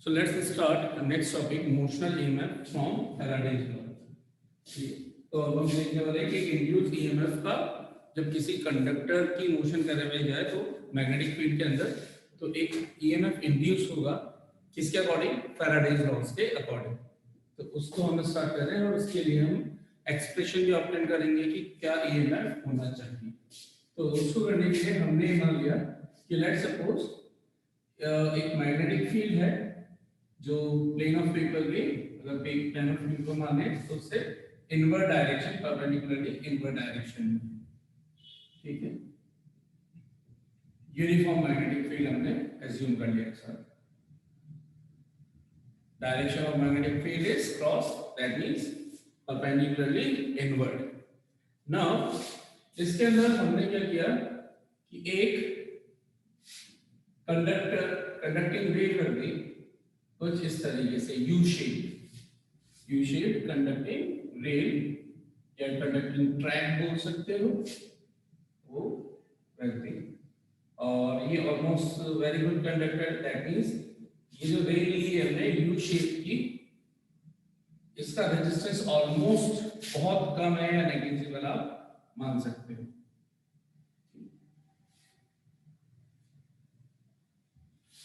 So let's start next topic, motional EMF from Faraday's law. तो अब हम देखने वाले हैं कि इंड्यूस ईएमएफ का जब किसी कंडक्टर की मोशन करने में जाए तो मैग्नेटिक फील्ड के अंदर तो एक ईएमएफ इंड्यूस होगा किसके अकॉर्डिंग, फैराडेज लॉज के अकॉर्डिंग। तो उसको हम स्टार्ट कर रहे हैं और उसके लिए हम एक्सप्रेशन भी ऑब्टेन करेंगे कि क्या ईएमएफ होना चाहिए। तो उसको करने के लिए हमने मान लिया कि लेट्स सपोज एक मैग्नेटिक फील्ड है जो प्लेन ऑफ पेपर के, अगर प्लेन ऑफ पेपर को माने तो उससे inward direction, perpendicularly inward direction में, ठीक है। यूनिफॉर्म मैग्नेटिक फील्ड हमने एज्यूम कर लिया sir. Direction of magnetic field is cross, that means perpendicularly inward. Now इसके अंदर हमने क्या किया कि एक कंडक्टिंग रे कर दी कुछ इस तरीके से यू शेप कंडक्टिंग रेल या कंडक्टिंग ट्रैक बोल सकते हो, वो रख दी। और ये almost very good conductor, that means ये जो रेल ली है हमने यू शेप की, इसका रेजिस्टेंस ऑलमोस्ट बहुत कम है या नेग्लिजिबल आप मान सकते हो।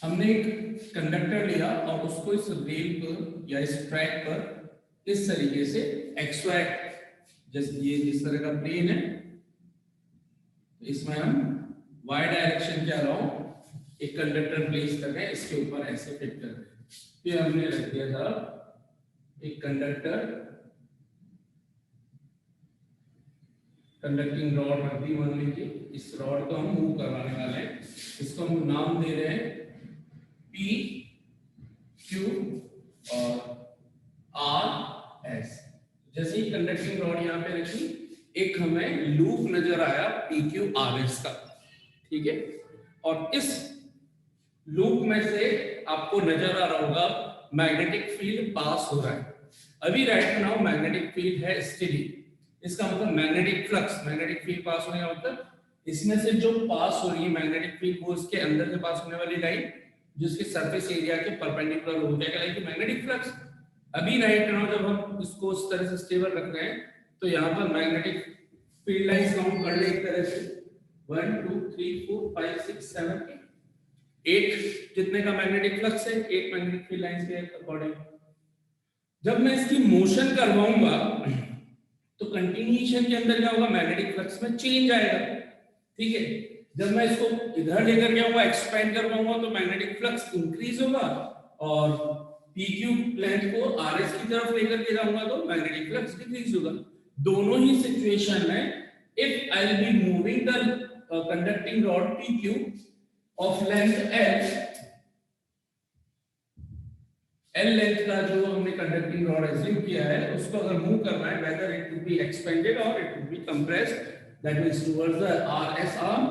हमने एक कंडक्टर लिया और उसको इस रेल पर या इस ट्रैक पर इस तरीके से XY, जैसे ये जिस तरह का प्लेन है, इसमें हम Y डायरेक्शन के अराउंड एक कंडक्टर प्लेस कर रहे हैं, इसके ऊपर ऐसे फिट कर रहे हैं। फिर हमने रख दिया था एक कंडक्टिंग रॉड रख दी, मान लीजिए। इस रॉड को हम मूव करवाने वाले हैं, इसको हम नाम दे रहे हैं P, Q और RS। जैसे ही कंडक्टिंग रॉड यहाँ पे रखी, एक हमें लूप नजर आया PQRS का, ठीक है। और इस लूप में से आपको नजर आ रहा होगा मैग्नेटिक फील्ड पास हो रहा है। अभी राइट नाउ मैग्नेटिक फील्ड है स्टेडी, इसका मतलब मैग्नेटिक फ्लक्स, मैग्नेटिक फील्ड पास होने का मतलब इसमें से जो पास हो रही है मैग्नेटिक फील्ड, वो इसके अंदर से पास होने वाली लाइन जिसके सरफेस एरिया के परपेंडिकुलर हो जाएगा मैग्नेटिक फ्लक्स। अभी राइट नाउ जब हम इसको इस तरह से स्टेबल रख रहे हैं तो यहाँ पर मैग्नेटिक फील्ड लाइंस काउंट कर ले एक तरह से 1 2 3 4 5 6 7 8 जितने का मैग्नेटिक फ्लक्स है, 8 मैग्नेटिक फील्ड लाइंस के अकॉर्डिंग। जब मैं इसकी मोशन करवाऊंगा तो कंटिन्यूएशन के अंदर क्या होगा, मैग्नेटिक फ्लक्स में चेंज आएगा, ठीक है। जब मैं इसको इधर लेकर के आऊंगा, एक्सपेंड करवाऊंगा, तो मैग्नेटिक फ्लक्स इंक्रीज होगा और PQ लेंथ को RS की तरफ लेकर के जाऊंगा तो मैग्नेटिक फ्लक्स डिक्रीज होगा। दोनों ही सिचुएशन में if I will be moving the conducting rod PQ of length L length का जो हमने कंडक्टिंग रॉड एज्यूम किया है, उसको अगर मूव करना है, whether it will be expanded और it will be compressed, that means towards the RS arm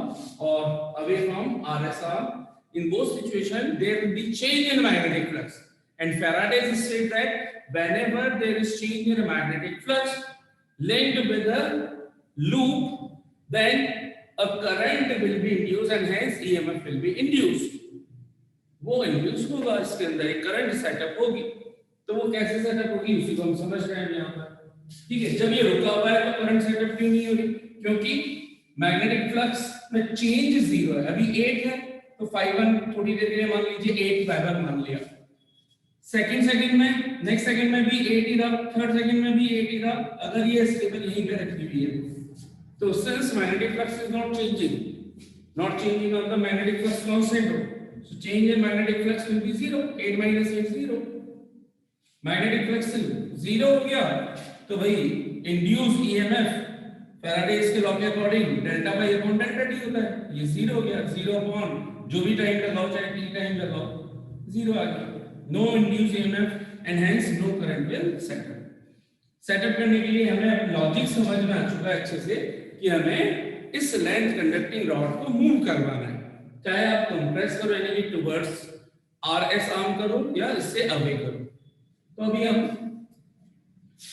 or away from RS arm, in both situations there will be change in magnetic flux. And Faraday said that whenever there is change in a magnetic flux linked with a loop, then a current will be induced and hence EMF will be induced. वो induce होगा, इसके अंदर एक current setup होगी। तो वो कैसे setup होगी उसी को हम समझ रहे हैं यहाँ पर, ठीक है। जब ये रुका हुआ है तो करंट सेटअप क्यों नहीं होगी, क्योंकि मैग्नेटिक फ्लक्स में चेंज 0 है। अभी 8 है तो 5 थोड़ी देर के लिए मान लीजिए 8 फाइबर मान लिया, सेकंड में नेक्स्ट सेकंड में भी 8 ही रहा, थर्ड सेकंड में भी 8 ही रहा। अगर ये स्टेबल यहीं पे रखी हुई है तो since magnetic flux is not changing on the magnetic flux constant, so change in magnetic flux will be 0, 8 minus 8 0, magnetic flux 0 हो गया। तो भाई induced EMF फैराडेज के लॉ के according delta by upon delta T होता है, ये 0 हो गया। 0 अपॉन जो भी टाइम लगाओ, चाहे t टाइम लगाओ, 0 आ गया। No induced EMF and hence no current will setup करने के लिए हमें लॉजिक समझ में आ चुका है अच्छे से कि हमें इस लेंथ कंडक्टिंग रॉड को मूव करवाना है, चाहे आप कंप्रेस करो यानी कि टुवर्ड्स RS आर्म करो या इससे अवे करो। तो अभी हम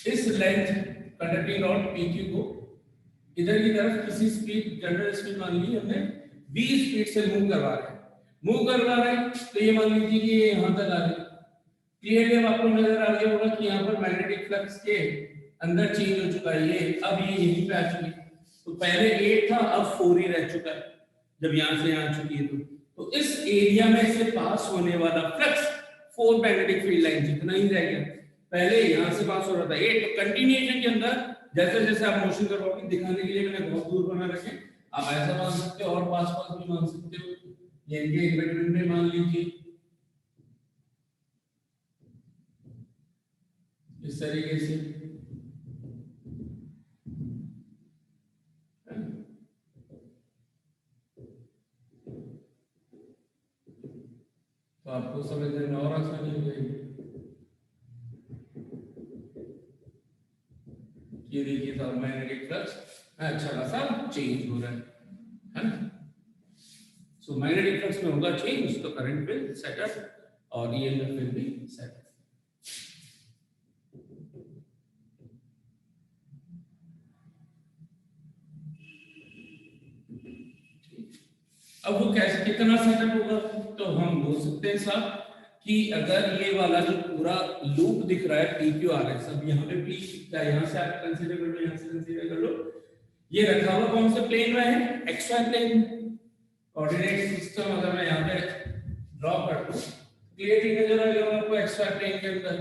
इस लेंथ कंडक्टिंग रॉड PQ को इधर की तरफ किसी स्पीड, जनरल स्पीड मान ली हमने v स्पीड से मूव करवा रहे हैं, तो ये मान लीजिए कि ये यहां तक आ रही है, क्लियरली अब आपको नजर आ गया होगा कि यहाँ पर मैग्नेटिक फ्लक्स के अंदर चेंज हो चुका है, ये अब ये यहीं पे आ चुकी है। तो पहले 8 था, अब 4 ही रह चुका है जब यहाँ से यहाँ आ चुकी है। तो इस एरिया में से पास होने वाला फ्लक्स 4 मैग्नेटिक फील्ड लाइन जितना ही रह गया, पहले यहाँ से पास हो रहा था 8। तो कंटिन्यूएशन के अंदर जैसे जैसे आप मोशन करवाओगे, दिखाने के लिए मैंने बहुत दूर बना रखे, आप ऐसा मान सकते हो और पास पास भी मान सकते हो, ये इनके इनबिटवीन में मान लीजिए इस तरीके से। तो आपको समझने में और आसानी हो जाएगी। ये देखिए साहब मैग्नेटिक फ्लक्स अच्छा खासा चेंज हो रहा है ना। सो मैग्नेटिक फ्लक्स में होगा चेंज तो करंट विल सेट अप और EMF will be set up. अब वो कैसे कितना सेटअप होगा, तो हम बोल सकते हैं साहब कि अगर ये वाला जो पूरा लूप दिख रहा है पी क्यू आर एस, अब यहाँ पे पी क्या यहाँ से आप कंसीडर कर लो, यहाँ से कंसीडर कर लो, ये रखा हुआ कौन से प्लेन में है, x y plane. Coordinate system अगर मैं यहाँ पे ड्रॉ कर दूं, क्लियरली नजर आ गया आपको एक्स वाई प्लेन के अंदर।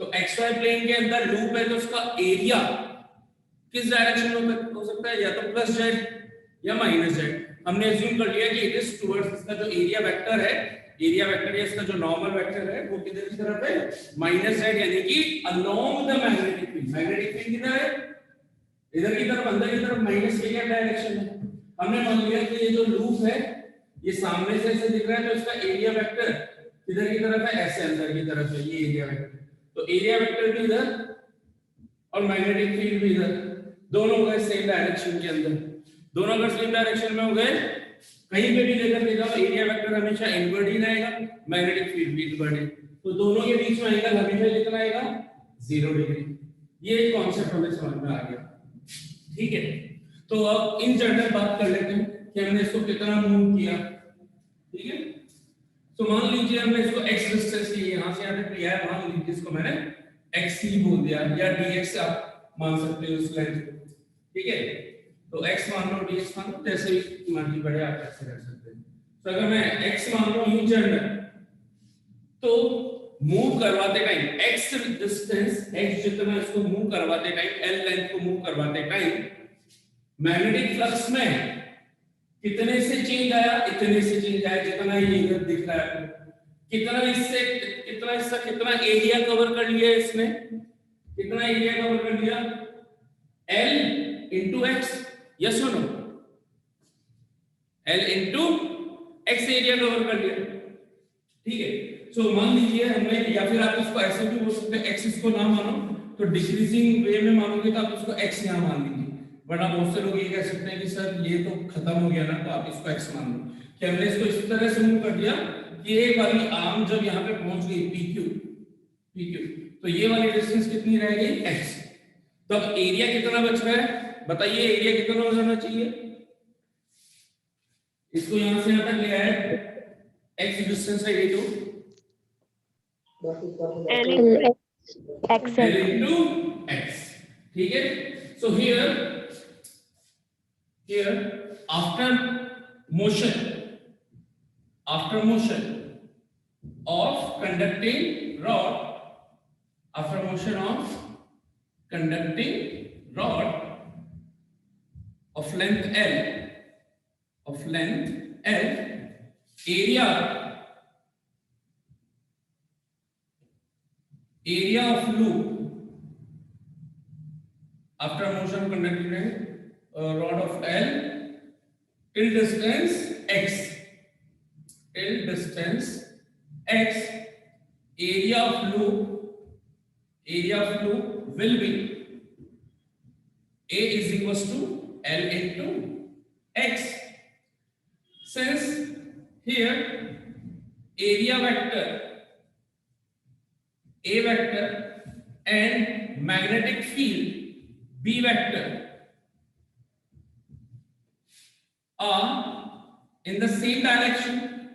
तो एक्स वाई प्लेन के अंदर लूप है तो उसका एरिया किस डायरेक्शन में हो सकता है, या तो प्लस जेड या माइनस जेड। हमने अज्यूम कर लिया कि इट इज टुवर्ड्स, इसका जो एरिया वेक्टर है, एरिया वेक्टर या इसका जो नॉर्मल वेक्टर है वो किधर की तरफ है, माइनस जेड, यानी कि along the magnetic field. Magnetic field किधर है, इधर की तरफ, अंदर की तरफ, माइनस के क्या डायरेक्शन है। हमने मान लिया कि ये जो लूप है ये सामने से ऐसे दिख रहा है तो इसका एरिया वेक्टर किधर की तरफ है, ऐसे अंदर की तरफ है ये एरिया वेक्टर। तो एरिया वेक्टर भी इधर और मैग्नेटिक फील्ड भी इधर, दोनों हो गए सेम डायरेक्शन के अंदर। दोनों अगर सेम डायरेक्शन में हो गए, कहीं पे भी लेकर के जाओ एरिया वेक्टर हमेशा इनवर्ड ही रहेगा, मैग्नेटिक फील्ड भी इनवर्ड है, तो दोनों के बीच में एंगल हमेशा कितना आएगा, 0 डिग्री। ये कॉन्सेप्ट हमें समझ में आ गया, ठीक है। तो अब इन जनरल बात कर लेते हैं कि हमने इसको कितना मूव किया, ठीक है। तो मान लीजिए हमने इसको x डिस्टेंस की यहां से यहां तक लिया है, मान लीजिए इसको मैंने x ही बोल दिया या dx आप मान सकते हो उस लेंथ को, ठीक है। तो x मान लो dx मान लो, जैसे भी मर्जी बढ़े आप ऐसे कर सकते हैं। तो अगर मैं x मान लो यूं जनरल, तो मूव करवाते टाइम x डिस्टेंस, x जितना इसको मूव करवाते टाइम, l लेंथ को मूव करवाते टाइम मैग्नेटिक फ्लक्स में कितने से चेंज आया, इतने से चेंज आया, जितना ये इधर दिख रहा है। कितना इससे कितना इसका कितना एरिया कवर कर लिया इसने, कितना एरिया कवर कर लिया, L into x, यस और no, L into x area cover कर लिया, ठीक है। सो मान लीजिए हमने, या फिर आप इसको ऐसे भी बोल सकते हैं, x इसको ना मानो तो डिक्रीजिंग वे में मानोगे तो आप इसको x यहां मान लीजिए, वरना बहुत से लोग ये कह सकते हैं कि सर ये तो खत्म हो गया ना, तो आप इसको x मान लो। कि हमने इसको इस तरह से मूव कर दिया कि ये वाली आर्म जब यहाँ पे पहुंच गई PQ, तो ये वाली डिस्टेंस कितनी रह गई, x। तो अब एरिया कितना बच रहा है, बताइए एरिया कितना हो जाना चाहिए, इसको यहां से यहां तक ले आए, x डिस्टेंस है ये जो L into x, ठीक है। So here after motion of conducting rod, after motion of conducting rod of length L, area of loop after motion of conducting rod of L till distance x, area of loop will be A is equals to L into x. Since here area vector A vector and magnetic field B vector are in the same direction,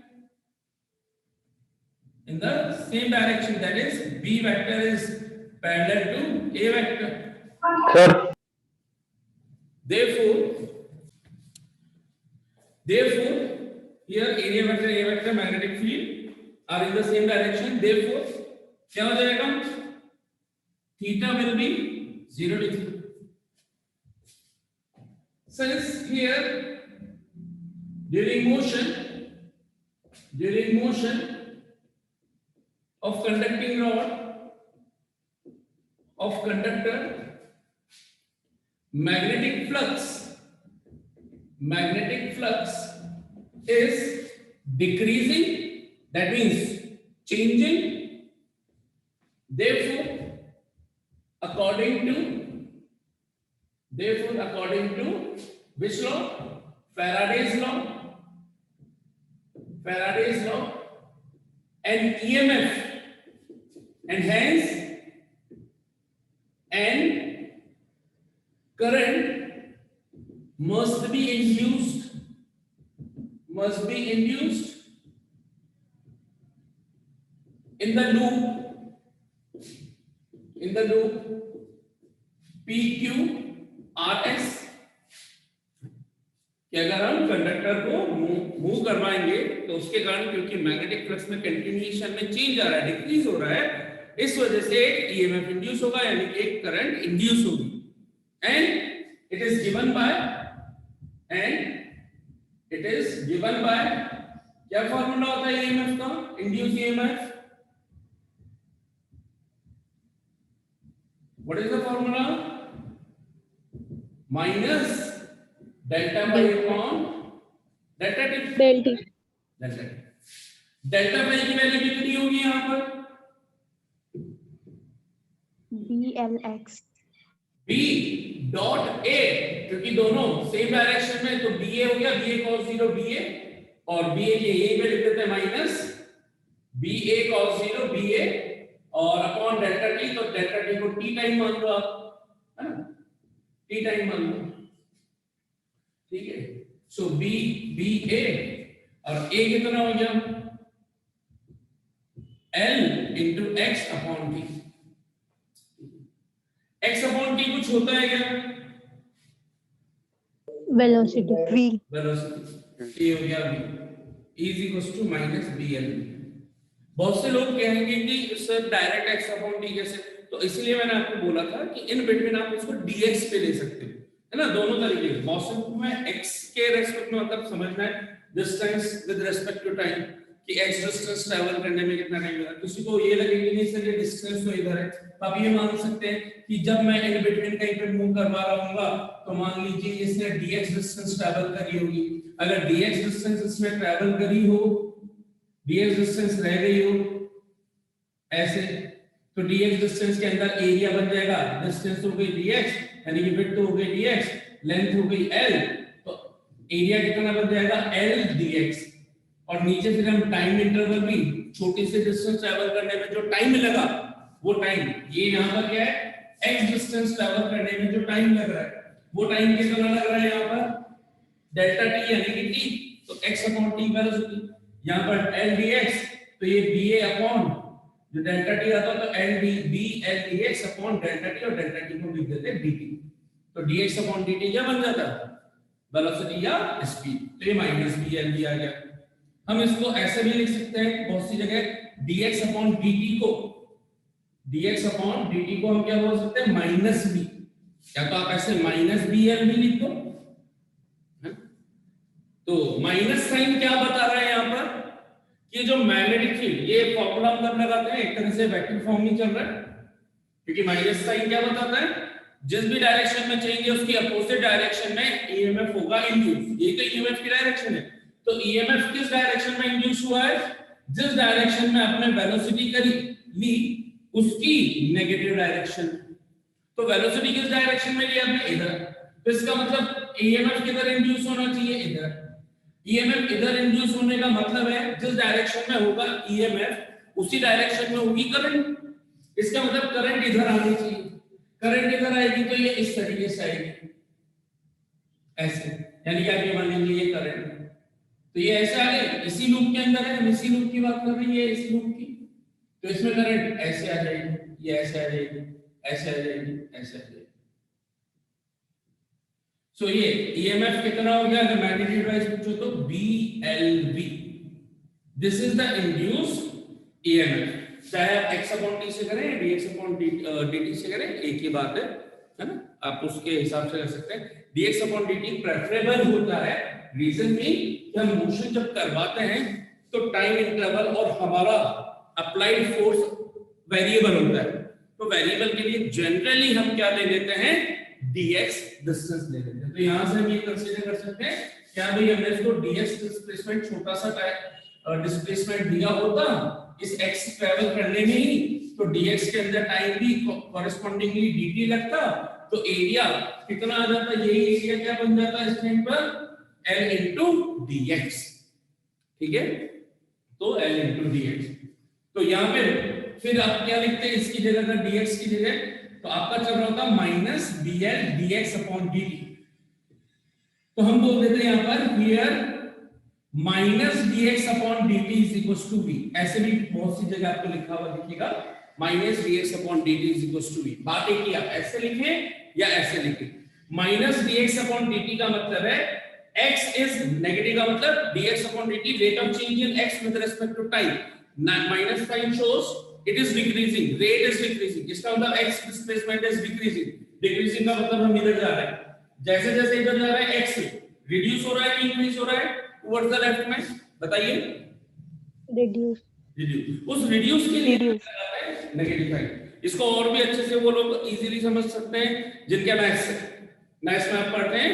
in the same direction, that is B vector is parallel to A vector. Sir. Therefore, here area vector, A vector, magnetic field are in the same direction. Therefore, क्या हो जाएगा? Theta will be 0 degree. Since here during motion of conducting rod of conductor, magnetic flux is decreasing, that means changing. Therefore, according to which law? Faraday's law, and EMF, and hence and current must be induced in the loop PQRS कि अगर हम conductor को move करवाएंगे तो उसके कारण, क्योंकि magnetic flux में कंटिन्यूएशन में चेंज आ रहा है, डिक्रीज हो रहा है, इस वजह से एक ईएमएफ इंड्यूस होगा, यानी कि एक करंट इंड्यूस होगी. And it is given by क्या फॉर्मूला होता है ईएमएफ का? Induce EMF, what is the formula? Minus delta phi upon delta t. Delta phi की वैल्यू कितनी होगी यहाँ पर? BLX. B डॉट A, क्योंकि दोनों सेम डायरेक्शन में, तो BA हो गया, BA cos 0 BA, और BA के यही पे लिख देते हैं माइनस BA cos 0 BA और अपॉन डेल्टा T, तो डेल्टा T को T टाइम मान लो आप, है ना, T टाइम मान लो, ठीक है. सो BA और A कितना हो गया? L into X upon T. X upon T कुछ होता है क्या? Velocity. वेलोसिटी. T हो गया V. E is equals to minus BL. बहुत से लोग कहेंगे कि sir direct X upon T कैसे? तो इसलिए मैंने आपको बोला था कि इन बिटवीन आप उसको dx पे ले सकते हो, है ना, दोनों तरीके से. बहुत में x के रेस्पेक्ट में मतलब समझना है distance with respect to time, कि x डिस्टेंस ट्रैवल करने में कितना टाइम लगा. किसी को ये लगे कि नहीं सर ये डिस्टेंस तो इधर है, तो आप ये मान सकते हैं कि जब मैं इन बिटवीन कहीं पे मूव करवा रहा हूंगा तो मान लीजिए इसने dx डिस्टेंस ट्रैवल करी होगी. अगर dx डिस्टेंस इसमें ट्रैवल करी हो, dx डिस्टेंस रह गई हो ऐसे, तो dx डिस्टेंस के अंदर एरिया बन जाएगा, डिस्टेंस हो गई dx, यानी कि विड्थ हो गई dx, लेंथ हो गई l, तो एरिया कितना बन जाएगा l dx. और नीचे फिर हम टाइम इंटरवल भी, छोटे से डिस्टेंस ट्रैवल करने में जो टाइम लगा वो टाइम, ये यहाँ पर क्या है, x डिस्टेंस ट्रैवल करने में जो टाइम लग रहा है वो टाइम कितना लग रहा है यहाँ पर, डेल्टा t यानी कि t, तो x अपॉन t वेलोसिटी, यहाँ पर l dx, तो ये ba अपॉन जो डेल्टा t आता तो l b l dx upon delta t, और डेल्टा t को लिख देते dt, तो dx अपॉन dt क्या बन जाता है, वेलोसिटी या स्पीड. तो ये माइनस bl भी आ गया. हम इसको ऐसे भी लिख सकते हैं बहुत सी जगह, dx अपॉन dt को हम क्या बोल सकते हैं, माइनस b, या तो आप ऐसे माइनस bl भी लिख दो. तो माइनस साइन क्या बता रहा है यहाँ पर, कि जो मैग्नेटिक फील्ड, ये फॉर्मूला हम कब लगाते हैं, एक तरह से वेक्टर फॉर्म में चल रहा है, क्योंकि माइनस साइन क्या बताता है, जिस भी डायरेक्शन में चेंज है उसकी अपोजिट डायरेक्शन में ईएमएफ होगा इंड्यूस. ये तो ईएमएफ की डायरेक्शन है, तो ईएमएफ किस डायरेक्शन में इंड्यूस हुआ है, जिस डायरेक्शन में आपने वेलोसिटी करी ली उसकी नेगेटिव डायरेक्शन. तो वेलोसिटी किस डायरेक्शन में लिया आपने, इधर, तो इसका मतलब ईएमएफ किधर इंड्यूस होना चाहिए, इधर. ईएमएफ इधर इंड्यूस होने का मतलब है जिस डायरेक्शन में होगा ईएमएफ उसी डायरेक्शन में होगी करंट. इसका मतलब करंट इधर आनी चाहिए. करंट इधर आएगी तो ये इस तरीके से आएगी ऐसे, यानी कि आप ये मान लीजिए ये करंट, तो ये ऐसे आ गए, इसी लूप के अंदर है, हम इसी लूप की बात कर रहे हैं, ये इसी लूप की, तो इसमें करंट ऐसे आ जाएगी, ये ऐसे आ जाएगी, ऐसे आ जाएगी, ऐसे आ जाएगी। सो ये ईएमएफ कितना हो गया अगर मैग्नीट्यूड वाइज पूछो तो BLV, this is the induced EMF. चाहे आप x अपॉन t से करें, dx अपॉन dt से करें, एक ही बात है ना, आप उसके हिसाब से कर सकते हैं। dx अपॉन dt प्रेफरेबल होता है, रीजन भी कि हम मोशन जब करवाते हैं तो टाइम इंटरवल और हमारा अप्लाइड फोर्स वेरिएबल होता है, तो वेरिएबल के लिए जनरली हम क्या ले लेते हैं, dx डिस्टेंस ले लेते हैं। तो यहां से हम ये कंसीडर कर सकते हैं क्या भाई, हमने इसको dx डिस्प्लेसमेंट छोटा सा डिस्प्लेसमेंट दिया होता इस x ट्रैवल करने में ही, तो dx के अंदर टाइम भी कॉरेस्पॉन्डिंगली dt लगता, तो एरिया कितना आ जाता, यही एरिया क्या बन जाता इस टाइम पर, L into dx। ठीक है, तो L into dx। तो यहाँ पे फिर आप क्या लिखते हैं इसकी जगह का, dx की जगह, तो आपका चल रहा होता minus bl dx upon dt। तो हम बोल देते हैं यहाँ पर here minus dx upon dt is equals to v। ऐसे भी बहुत सी जगह आपको लिखा हुआ दिखेगा minus dx upon dt is equals to v। बात है कि आप ऐसे लिखें या ऐसे लिखें। माइनस dx अपॉन dt का मतलब है x इज नेगेटिव का मतलब dx upon dt rate of change in x with respect to time, minus sign shows it is decreasing, rate is decreasing, इसका मतलब x displacement is decreasing, decreasing का मतलब हम इधर जा रहे हैं, जैसे जैसे इधर जा रहे हैं x रिड्यूस हो रहा है कि इंक्रीज हो रहा है टुवर्ड्स द लेफ्ट में, बताइए। reduce, उस रिड्यूस के लिए लगाते हैं नेगेटिव साइन। इसको और भी अच्छे से वो लोग इजीली समझ सकते हैं जिनके मैथ्स में आप पढ़ते हैं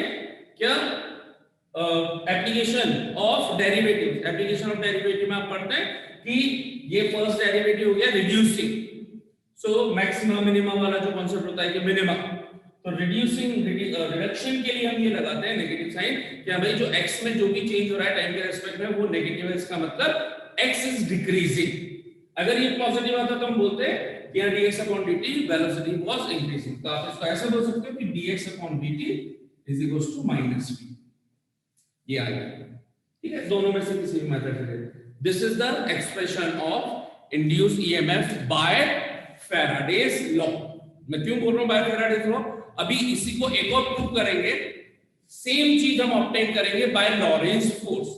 क्या, application of derivative, application of derivative में आप पढ़ते हैं कि ये फर्स्ट डेरिवेटिव हो गया रिड्यूसिंग, सो मैक्सिमम मिनिमम वाला जो कांसेप्ट होता है कि मिनिमम, तो रिड्यूसिंग रिडक्शन के लिए हम ये लगाते हैं नेगेटिव साइन कि भाई जो x में जो भी चेंज हो रहा है टाइम के रिस्पेक्ट में वो नेगेटिव है, इसका मतलब x इज डिक्रीजिंग। अगर ये पॉजिटिव आता तो हम बोलते हैं कि dx upon dt velocity was increasing, तो आप इसको ऐसे बोल सकते हो कि dx upon dt is equals to minus v। ये आ गया, ठीक है, दोनों में से किसी भी मेथड से। This is the expression of induced EMF bye Faraday's law. मैं क्यों बोल रहा हूं बाय फैराडेज लॉ, अभी इसी को एक और प्रूव करेंगे, सेम चीज हम ऑब्टेन करेंगे बाय लॉरेंस फोर्स।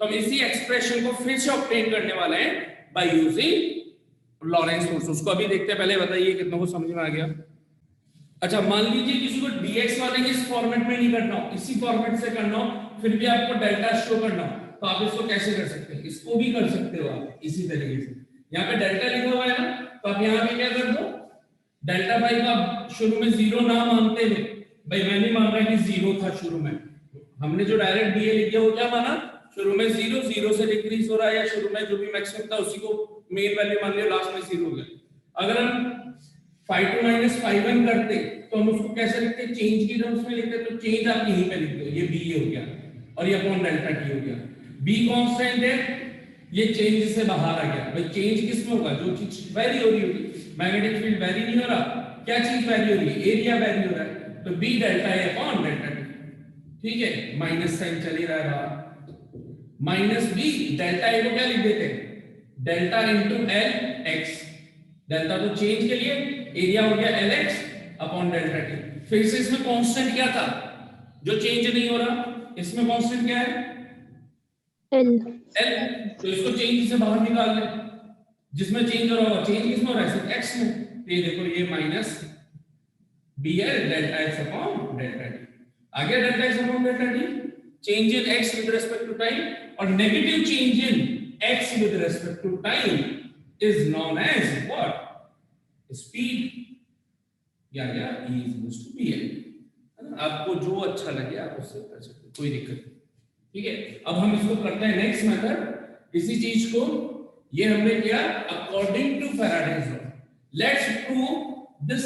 तो हम इसी एक्सप्रेशन को फिर से ऑब्टेन करने वाले हैं बाय यूजिंग लॉरेंस फोर्स। उसको अभी देखते हैं, पहले बताइए कितना को समझ में आ गया। अच्छा, मान लीजिए किसी को dx वाले इस फॉर्मेट में नहीं करना हो, इसी फॉर्मेट से करना हो, फिर भी आपको डेल्टा शो करना हो, तो आप इसको कैसे कर सकते हैं, इसको भी कर सकते हो आप इसी तरीके से। यहाँ पे डेल्टा लिखा हुआ है ना, तो आप यहाँ पे क्या कर दो, डेल्टा भाई का शुरू में जीरो ना मानते हुए, भाई मैं नहीं मान रहा कि जीरो था शुरू में, हमने जो डायरेक्ट डीए लिख दिया वो क्या माना, शुरू में जीरो, जीरो से डिक्रीज हो रहा है, या शुरू में जो भी मैक्सिमम था उसी को मेन वैल्यू मान लिया, लास्ट में जीरो हो गया। अगर हम 5 to minus 5 करते तो हम उसको कैसे लिखते, चेंज की टर्म्स में लिखते, तो चेंज आप यहीं पे लिख दो, ये बी हो गया और ये अपॉन डेल्टा टी हो गया। बी कांस्टेंट है, ये चेंज से बाहर आ गया। भाई चेंज किस में होगा, जो चीज वेरी हो रही होगी, मैग्नेटिक फील्ड वेरी नहीं हो रहा, क्या चीज वेरी हो रही है, एरिया वेरी हो रहा है, तो बी डेल्टा है अपॉन डेल्टा टी। ठीक है, माइनस साइन चल ही रहा है, माइनस बी डेल्टा ए को क्या लिख देते हैं, delta into L x, delta तो चेंज के लिए, एरिया हो गया L x upon delta T. फिर से इसमें कांस्टेंट क्या था जो चेंज नहीं हो रहा, इसमें कांस्टेंट क्या है, L, एल, तो इसको चेंज से बाहर निकाल ले, जिसमें चेंज हो रहा होगा, चेंज किसमें हो रहा है, सिर्फ एक्स में, तो ये देखो ये minus B L delta x upon delta t आ गया, delta x upon delta t, change in x with respect to time, और negative change in x with respect to time is known as what, speed, या E is equals to BL। आपको जो अच्छा लगे आप उससे कर सकते, कोई दिक्कत नहीं, ठीक है। अब हम इसको करते हैं नेक्स्ट मेथड, इसी चीज को ये हमने किया according to Faraday's law. Let's prove this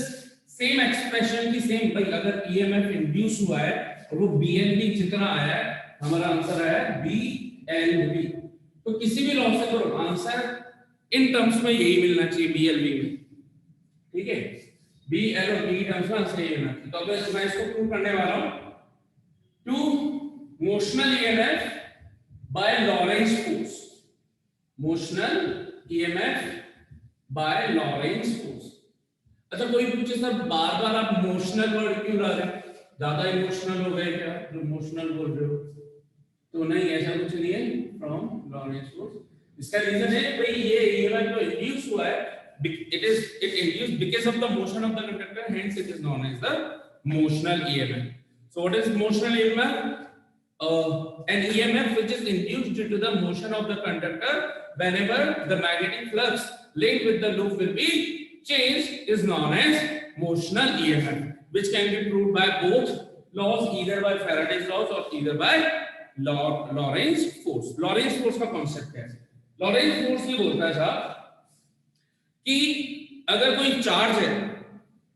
same expression की सेम, भाई अगर ईएमएफ इंड्यूस हुआ है और वो BLV जितना आया है, हमारा आंसर आया BLV, तो किसी भी लॉ से करो आंसर इन टर्म्स में यही मिलना चाहिए BLV में, ठीक है, BL और B टर्म्स में आंसर यही मिलना चाहिए। तो अगर मैं इसको प्रूव करने वाला हूं, to motional EMF by Lorentz force, motional EMF by Lorentz force. अच्छा कोई पूछे सर बार बार आप मोशनल वर्ड क्यों ला रहे हैं, ज्यादा इमोशनल हो गए क्या जो मोशनल बोल रहे हो? तो नहीं, ऐसा कुछ नहीं है, फ्रॉम लॉरेंस फोर्स। इसका रीजन है भाई ये ईएमएफ जो इंड्यूस हुआ है, it induced because of the motion of the conductor, hence it is known as the motional EMF. So what is motional EMF? An EMF which is induced due to the motion of the conductor whenever the magnetic flux linked with the loop will be changed is known as motional EMF, which can be proved by both laws, either by Faraday's laws or either by Lorentz force. Lorentz force का concept क्या है? Lorentz force ये बोलता है साहब कि अगर कोई चार्ज है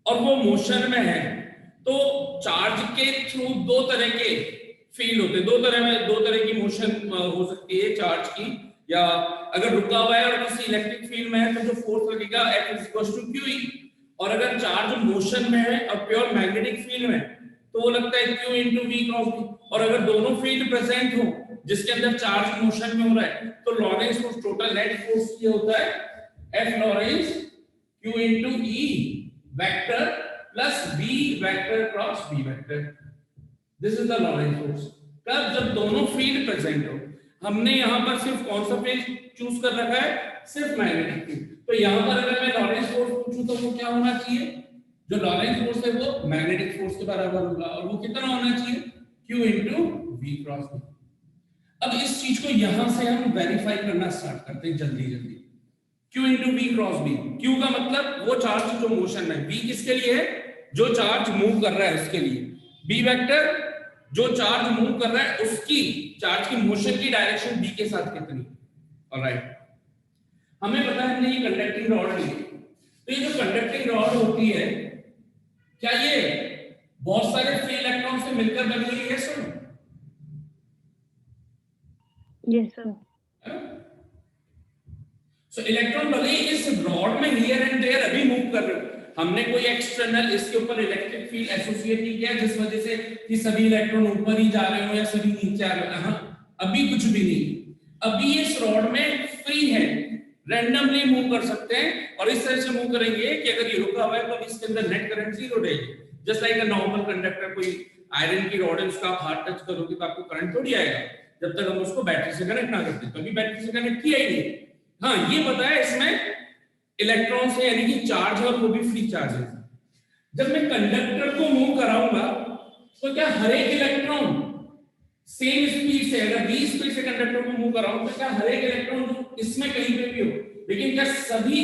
और वो मोशन में है तो चार्ज के थ्रू दो तरह के फील्ड होते हैं, दो तरह की मोशन हो सकती है चार्ज की, या अगर रुका हुआ है और किसी इलेक्ट्रिक फील्ड में है तो जो फोर्स लगेगा F=QE, और अगर चार्ज मोशन में है और प्योर मैग्नेटिक फील्ड में तो वो लगता है Q × V क्रॉस B। और अगर दोनों फील्ड प्रेजेंट हो जिसके अंदर चार्ज मोशन में हो रहा है तो Lawrence force, total net force ये होता है F Lorentz Q × E vector plus B vector cross B vector. This is the Lorentz force. कब? जब दोनों फील्ड प्रेजेंट हो। हमने यहाँ पर सिर्फ कौन सा फील्ड चूज कर रखा है? सिर्फ मैग्नेटिक फील्ड। तो यहाँ पर अगर मैं लॉरेंस फोर्स पूछूं तो वो क्या होना चाहिए? जो लॉरेंस फोर्स है वो मैग्नेटिक फोर्स के बराबर होगा, और वो कितना होना चाहिए? Q × V cross B। अब इस चीज को यहाँ से हम वेरीफाई करना स्टार्ट करते हैं जल्दी जल्दी। Q × V cross B। Q का मतलब वो चार्ज जो मोशन में, V किसके लिए है? जो चार्ज मूव कर रहा है उसके लिए। B वेक्टर जो चार्ज मूव कर रहा है उसकी चार्ज की मोशन की डायरेक्शन B के साथ कितनी। ऑलराइट, हमें पता है हमने ये कंडक्टिंग रॉड ली, तो ये जो कंडक्टिंग रॉड होती है क्या ये बहुत सारे फ्री इलेक्ट्रॉन से मिलकर बनी हुई है? Sir yes sir। सो इलेक्ट्रॉन भले ही इस रॉड में हियर एंड देयर अभी मूव कर रहे हो, हमने कोई एक्सटर्नल इसके ऊपर इलेक्ट्रिक फील्ड एसोसिएट नहीं किया जिस वजह से कि सभी इलेक्ट्रॉन ऊपर ही जा रहे हो या सभी नीचे आ रहे हो। हां, अभी कुछ भी नहीं, अभी इस रॉड में फ्री है, रैंडमली मूव कर सकते हैं, और इस तरह से मूव करेंगे कि अगर ये रुका हुआ है तो इसके अंदर नेट करंट जीरो रहेगी। Just like a normal conductor, कोई आयरन की रॉड है उसका आप हाथ टच करोगे तो आपको करंट थोड़ी आएगा जब तक हम उसको बैटरी से कनेक्ट ना करते। कभी बैटरी से कनेक्ट किया ही नहीं। हाँ, ये पता है इसमें इलेक्ट्रॉन से यानी कि चार्ज है और वो भी फ्री चार्ज है। जब मैं कंडक्टर को मूव कराऊंगा तो क्या हर एक इलेक्ट्रॉन सेम स्पीड से, अगर v स्पीड से कंडक्टर को मूव कराऊं तो क्या हर एक इलेक्ट्रॉन इसमें कहीं पे भी हो, लेकिन क्या सभी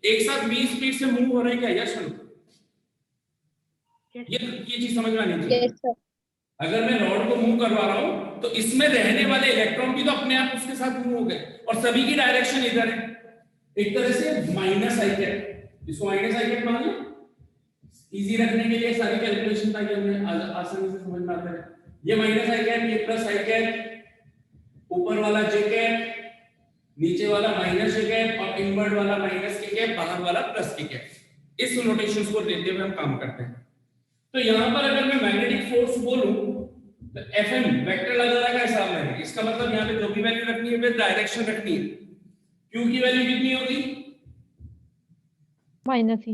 एक साथ v स्पीड से मूव हो रहे हैं क्या? Yes no? ये चीज समझ में आनी चाहिए। yes sir। अगर मैं रॉड को मूव करवा रहा हूं तो इसमें रहने वाले इलेक्ट्रॉन भी तो अपने आप उसके साथ मूव हो गए, और सभी की डायरेक्शन इधर है। एक तरह से माइनस आई कैप, इसको माइनस आई कैप मान लो, इजी रखने के लिए सारी कैलकुलेशन ताकि हमें आसानी से समझ में आता है। ये माइनस आई कैप, ये प्लस आई कैप, ऊपर वाला जे कैप, नीचे वाला माइनस जे कैप, और इनवर्ड वाला माइनस के कैप, बाहर वाला प्लस के कैप। इस नोटेशंस को देते हुए हम काम करते हैं। तो यहां पर अगर मैं मैग्नेटिक फोर्स बोलूं तो Fm वेक्टर लगा रखा है सामने, इसका मतलब यहां पे जो भी वैल्यू रखनी है विद डायरेक्शन रखनी है। Q की वैल्यू कितनी होगी? माइनस ही।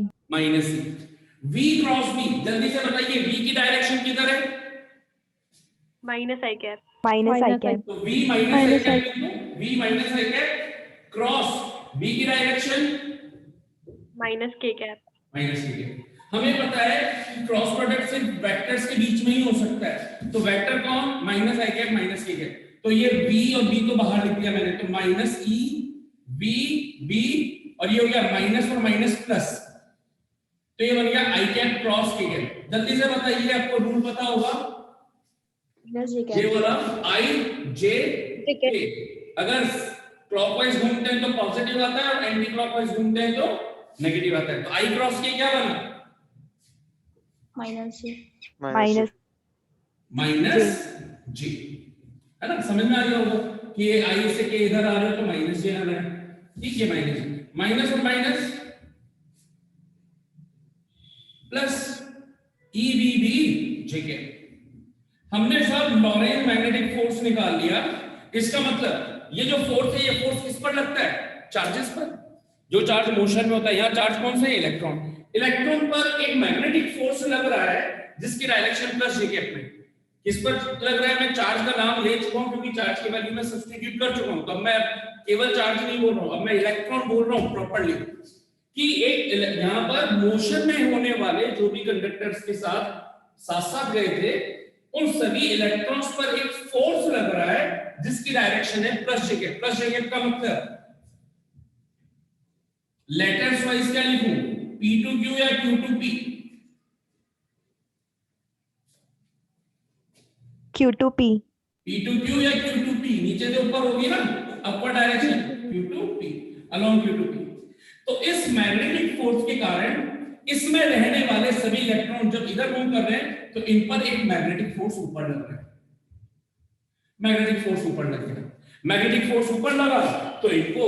V क्रॉस B, जल्दी से बताइए V की डायरेक्शन किधर है? माइनस आई कैप। तो V माइनस आई कैप, V माइनस आई कैप क्रॉस B की डायरेक्शन माइनस के कैप। माइनस के कैप। हमें पता है कि क्रॉस प्रोडक्ट सिर्फ वेक्टर्स के बीच में ही हो सकता है, तो वेक्टर कौन? माइनस आई कैप माइनस के कैप। तो ये V और B तो बाहर लिख दिया मैंने, तो माइनस E V B, और ये हो गया माइनस और माइनस प्लस, तो ये बन गया आई कैप क्रॉस के कैप। जल्दी से बताइए, आपको रूल पता होगा ये वाला आई जे के, अगर क्लॉकवाइज घूमते हैं तो पॉजिटिव आता है और एंटी क्लॉकवाइज घूमते हैं तो नेगेटिव आता है। तो आई क्रॉस के क्या बना? माइनस जी, है ना? समझ में आ गया होगा कि ये आई से के इधर आ रहे हो तो माइनस जे आना है। ठीक है, माइनस और minus plus e b b j k. हमने सब लॉरेंट मैग्नेटिक फोर्स निकाल लिया। इसका मतलब ये जो फोर्स है ये फोर्स किस पर लगता है? चार्जेस पर। जो चार्ज मोशन में होता है, यहाँ चार्ज कौन सा है? इलेक्ट्रॉन। इलेक्ट्रॉन पर एक मैग्नेटिक फोर्स लग रहा है जिसकी डायरेक्शन प्लस जे कैप में। किस पर लग रहा है? मैं चार्ज का नाम ले चुका हूं क्योंकि चार्ज की वैल्यू में सब्स्टिट्यूट कर चुका हूं, तो अब मैं केवल चार्ज नहीं बोल रहा हूं, अब मैं इलेक्ट्रॉन बोल रहा हूं प्रॉपर्ली कि एक यहां पर मोशन में होने वाले जो भी कंडक्टर्स के साथ साथ साथ गए थे उन सभी इलेक्ट्रॉन्स पर एक फोर्स लग रहा है जिसकी डायरेक्शन है प्लस जे कैप। प्लस जे कैप का मतलब लेटर्स वाइज क्या लिखूं? P2Q या Q2P? Q2P. P2Q या Q2P? नीचे से ऊपर होगी ना upper direction, Q2P along Q2P। तो इस मैग्नेटिक फोर्स के कारण इसमें रहने वाले सभी इलेक्ट्रॉन जब इधर मूव कर रहे हैं तो इन पर एक मैग्नेटिक फोर्स ऊपर लग रहा है। मैग्नेटिक फोर्स ऊपर लग गया, मैग्नेटिक फोर्स ऊपर लगा तो इनको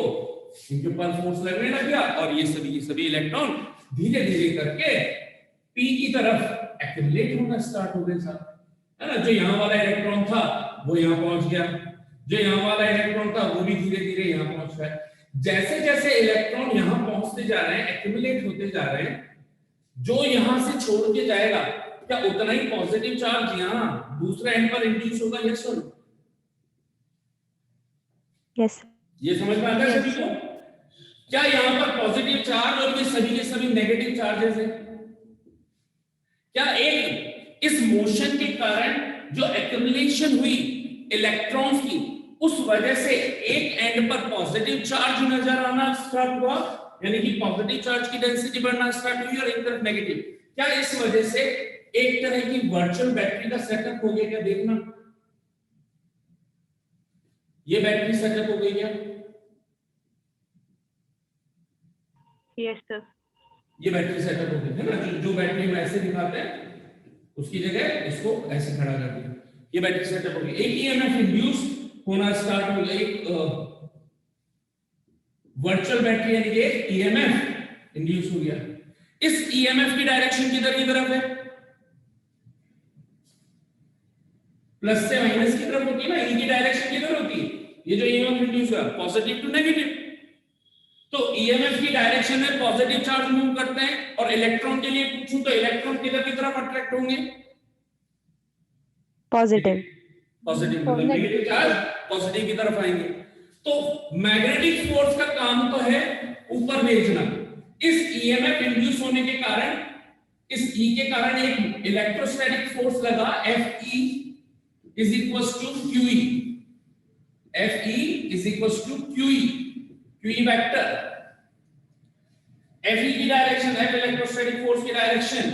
इनके ऊपर फोर्स लगने लग गया और ये सभी इलेक्ट्रॉन धीरे धीरे करके P की तरफ एक्यूमुलेट होना स्टार्ट हो गए साहब, है ना। जो यहाँ वाला इलेक्ट्रॉन था वो यहाँ पहुंच गया, जो यहाँ वाला इलेक्ट्रॉन था वो भी धीरे धीरे यहाँ पहुंच गया। जैसे जैसे इलेक्ट्रॉन यहाँ पहुंचते जा रहे हैं, एक्यूमुलेट होते जा रहे हैं, जो यहाँ से छोड़ के जाएगा क्या उतना ही पॉजिटिव चार्ज यहाँ दूसरे एंड पर इंड्यूस होगा? यस और नो? Yes. ये समझ में आता है सभी को? क्या यहाँ पर पॉजिटिव चार्ज और ये सभी के सभी नेगेटिव चार्जेस हैं? क्या एक इस मोशन के कारण जो एक्यूमुलेशन हुई इलेक्ट्रॉन्स की उस वजह से एक एंड पर पॉजिटिव चार्ज नजर आना स्टार्ट हुआ, यानी कि पॉजिटिव चार्ज की डेंसिटी बढ़ना स्टार्ट हुई और एक तरफ नेगेटिव। क्या इस वजह से एक तरह की वर्चुअल बैटरी का सेटअप हो गया? क्या देखना, ये बैटरी सेटअप हो गई क्या? Yes, sir. ये बैटरी सेटअप हो गई है ना। जो बैटरी हम ऐसे दिखाते हैं उसकी जगह इसको ऐसे खड़ा कर दिया, ये बैटरी सेटअप हो गई। एक ईएमएफ इंड्यूस होना स्टार्ट हो गया, एक वर्चुअल बैटरी यानी कि ईएमएफ इंड्यूस हो गया। इस ईएमएफ की डायरेक्शन किधर की तरफ है? प्लस से माइनस की तरफ होती है ना। ई की डायरेक्शन किधर होती है? ये जो ईएमएफ इंड्यूस हुआ पॉजिटिव टू नेगेटिव, तो ईएमएफ की डायरेक्शन में पॉजिटिव चार्ज मूव करते हैं। और इलेक्ट्रॉन के लिए पूछूं तो इलेक्ट्रॉन किधर की तरफ अट्रैक्ट होंगे? Positive. Positive, negative charge positive की तरफ आएंगे। तो मैग्नेटिक फोर्स का काम तो है ऊपर भेजना। इस ईएमएफ इंड्यूस होने के कारण, इस ई के कारण एक इलेक्ट्रोस्टैटिक फोर्स लगा, Fe is equals to QE, Fe is equals to QE, QE vector. Fe की डायरेक्शन, F इलेक्ट्रोस्टैटिक फोर्स की डायरेक्शन,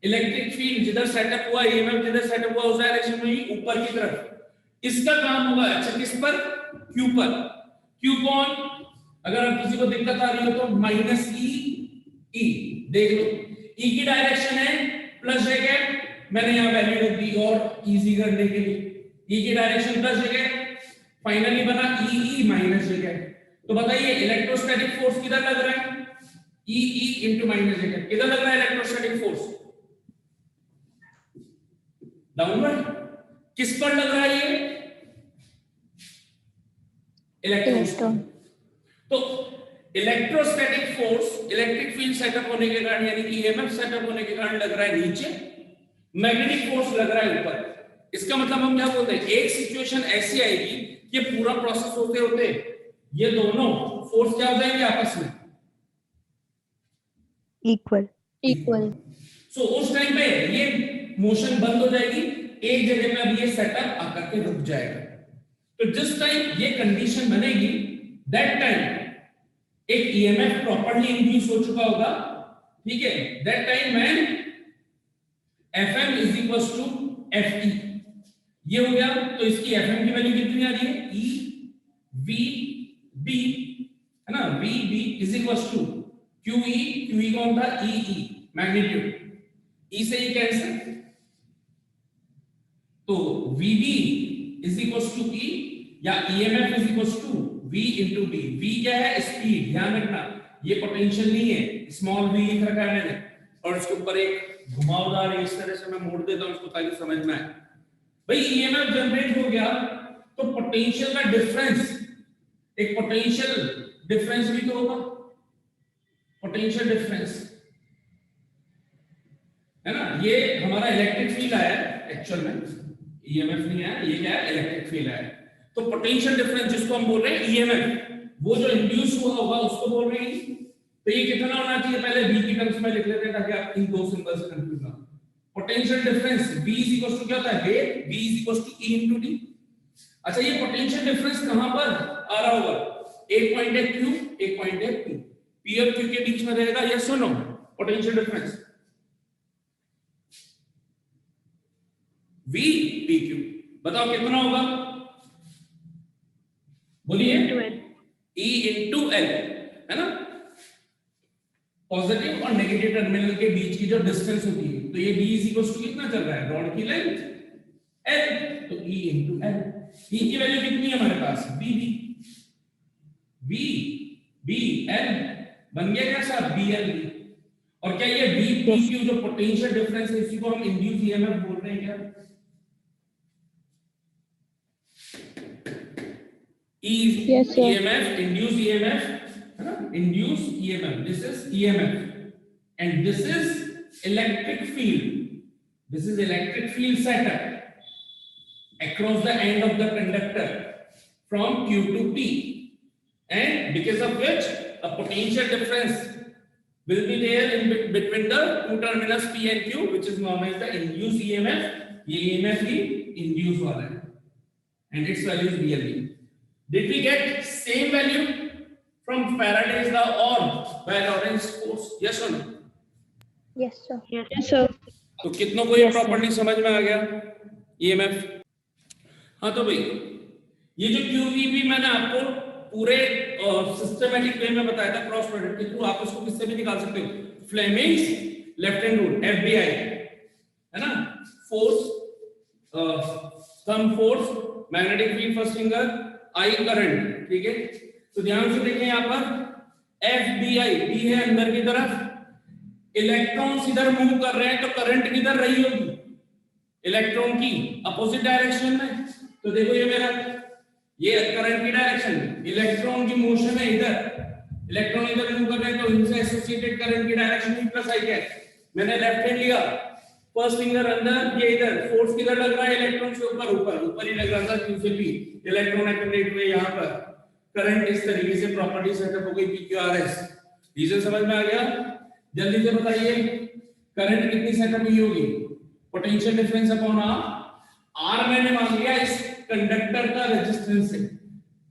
इलेक्ट्रिक फील्ड जिधर सेटअप हुआ, ईएमएफ जिधर सेटअप हुआ उस डायरेक्शन में ही ऊपर की तरफ। इसका काम होगा अच्छा किस पर? Q पर। Q कौन? अगर आप किसी को दिक्कत आ रही हो तो माइनस E देख लो। E की डायरेक्शन है प्लस जे कैप, मैंने यहाँ वैल्यू रख दी और इजी करने के लिए। E की डायरेक्शन प्लस जे कैप, फाइनली बना E माइनस जे कैप। तो बताइए इलेक्ट्रोस्टैटिक फोर्स किधर लग रहा है? E इनटू माइनस जे कैप। किधर लग रहा है इलेक्ट्रोस्टैटिक फोर्स? डाउनवर्ड। किस पर लग रहा है ये? इलेक्ट्रॉन। तो electrostatic force electric field setup होने के कारण यानी कि ईएमएफ सेटअप होने के कारण लग रहा है नीचे, मैग्नेटिक फोर्स लग रहा है ऊपर। इसका मतलब हम क्या बोलते हैं? एक सिचुएशन ऐसी आएगी कि पूरा प्रोसेस होते होते ये दोनों फोर्स क्या हो जाएंगे आपस में? Equal. सो उस टाइम पे ये मोशन बंद हो जाएगी, एक जगह पे अब ये सेटअप आकर के रुक जाएगा। तो जिस टाइम ये कंडीशन बनेगी दैट टाइम एक ईएमएफ प्रॉपर्ली इंड्यूस हो चुका होगा, ठीक है। That time when Fm is equals to Fe, ये हो गया। तो इसकी Fm की वैल्यू कितनी आ रही है? E V B, है ना। V B is equals to QE, QE कौन था? E मैग्नीट्यूड, E से E कैंसिल, तो VB is equals to E या EMF is equals to V into D। V क्या है? स्पीड। ध्यान रखना ये पोटेंशियल नहीं है, स्मॉल v लिख रखा है मैंने और इसके ऊपर एक घुमावदार इस तरह से मैं मोड़ देता हूं इसको ताकि समझ में आए। भाई ईएमएफ जनरेट हो गया तो पोटेंशियल का डिफरेंस, एक पोटेंशियल डिफरेंस भी तो होगा, पोटेंशियल डिफरेंस है ना, ये हमारा इलेक्ट्रिक फील्ड आया है एक्चुअल में, ईएमएफ नहीं है, ये क्या है, इलेक्ट्रिक फील्ड है। तो पोटेंशियल डिफरेंस जिसको हम बोल रहे हैं ईएमएफ, वो जो इंड्यूस हुआ होगा उसको बोल रहे हैं। तो ये कितना होना चाहिए, पहले v की टर्म्स में लिख लेते हैं ताकि आप इन दो सिंबल से कंफ्यूज ना हो। पोटेंशियल डिफरेंस v क्या होता है, wave, v E into d। अच्छा, ये पोटेंशियल डिफरेंस कहां पर आ रहा होगा, एक पॉइंट है q, एक पॉइंट है p, p और q के बीच में रहेगा, यस और no, potential difference v pq। बताओ कितना होगा, बोलिए, E into L, है ना, पॉजिटिव और नेगेटिव टर्मिनल के बीच की जो डिस्टेंस होती है, तो ये B कितना चल रहा है, रॉड की लेंथ L, तो E into L। E की वैल्यू कितनी है हमारे पास, B L बन गया क्या साहब, BL। और क्या ये B PQ जो पोटेंशियल डिफरेंस है इसी को हम इंड्यूस ईएमएफ बोल रहे हैं क्या, Yes, sir. EMF, induced EMF, है ना, induced EMF, this is EMF and this is electric field, this is electric field setup across the end of the conductor from Q to P, and because of which a potential difference will be there in between the two terminals P and Q, which is known as the induced EMF। ये EMF ही induced वाला है and its value is BLE। Did we get same value from Faraday's law or by Lorentz force? Yes or no? Yes, sir. Yes, sir. तो कितनों को ये Yes, sir. Property समझ में आ गया, EMF। हाँ तो भाई ये जो QVB मैंने आपको पूरे सिस्टमैटिक वे में बताया था क्रॉस प्रोडक्ट के थ्रू, आप इसको किससे भी निकाल सकते हो, Fleming's left hand rule FBI, है ना, force, thumb force, magnetic field first finger, I current, ठीक है। तो ध्यान से देखें यहाँ पर FBI, B है अंदर की तरफ, इलेक्ट्रॉन्स इधर मूव कर रहे हैं तो करंट किधर रही होगी, इलेक्ट्रॉन की अपोजिट डायरेक्शन में। तो देखो ये मेरा, ये करंट की डायरेक्शन, इलेक्ट्रॉन की मोशन है इधर, इलेक्ट्रॉन इधर मूव कर रहे हैं तो इनसे एसोसिएटेड करंट की डायरेक्शन भी प्लस आई है। मैंने लेफ्ट हैंड लिया, फर्स्ट फिंगर अंदर, ये इधर, फोर्स किधर लग रहा है, इलेक्ट्रॉन से ऊपर ही लग रहा था, Q से P, इलेक्ट्रॉन एक्टिवेट हुए यहाँ पर, करंट इस तरीके से प्रॉपर्टी सेटअप हो गई PQRS। रीजन समझ में आ गया, जल्दी से बताइए करंट कितनी सेटअप हुई होगी, पोटेंशियल डिफरेंस अपॉन R मैंने मान लिया इस कंडक्टर का रेजिस्टेंस है,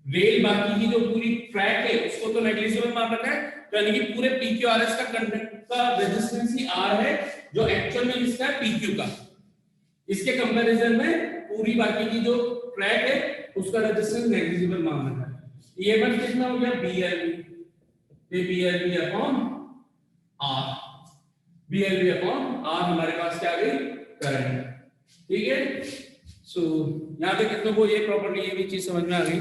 रेल बाकी की जो पूरी ट्रैक है उसको तो नेग्लिजिबल मान रखा है, तो यानी कि पूरे PQRS का कंडक्टर का रेजिस्टेंस ही R है, जो एक्चुअल में इसका PQ का, इसके कंपैरिजन में पूरी बाकी की जो ट्रैक है उसका रेजिस्टेंस नेग्लिजिबल मान रखा है। EMF कितना हो गया, BLV upon R, BLV upon R हमारे पास क्या आ गई, करंट, ठीक है। सो यहाँ पे कितनों को ये प्रॉपर्टी, ये भी चीज समझ में आ गई।